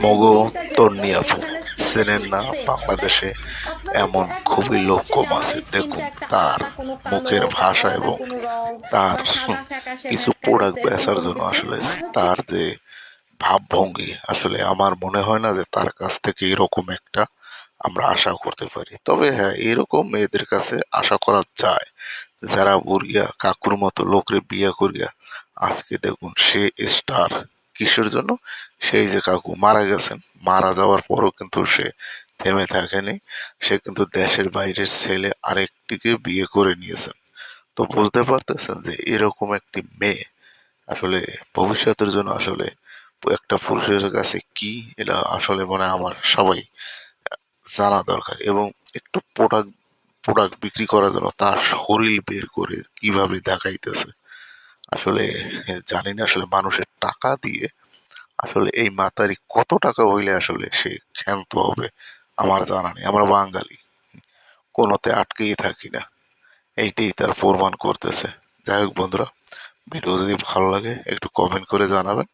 মগো তন্নি আপু চেনেন না? বাংলাদেশে এমন খুবই লোক কম আছে। দেখুন তার মুখের ভাষা এবং তার কিছু প্রোডাক্ট বেচার জন্য আসলে তার যে ভাবভঙ্গি, আসলে আমার মনে হয় না যে তার কাছ থেকে এরকম একটা আমরা আশা করতে পারি। তবে হ্যাঁ, এরকম মেয়েদের কাছে আশা করা যায় যারা বুড়িয়া কাকুর মতো লোকরে বিয়ে করিয়া আজকে দেখুন সে স্টার। কিসের জন্য? সেই যে কাকু মারা গেছেন, মারা যাওয়ার পরও কিন্তু সে থেমে থাকেনি। সে কিন্তু দেশের বাইরের ছেলে আরেকটিকে বিয়ে করে নিয়েছেন। তো বলতে পারতেছেন যে এরকম একটি মেয়ে আসলে ভবিষ্যতের জন্য আসলে একটা পুরুষের কাছে কি, এটা আসলে মনে হয় আমার সবাই জানা দরকার। এবং একটু প্রোডাক্ট প্রোডাক্ট বিক্রি করার জন্য তার শরীর বের করে কিভাবে দেখাইতেছে আসলে জানি না আসলে মানুষের টাকা দিয়ে আসলে এই মাতারি কত টাকা হইলে আসলে সে ক্ষান্ত হবে আমার জানা নেই। আমরা বাঙালি কোনোতে আটকেই থাকি না, এইটাই তার প্রমাণ করতেছে। যাই হোক বন্ধুরা, ভিডিও যদি ভালো লাগে একটু কমেন্ট করে জানাবেন।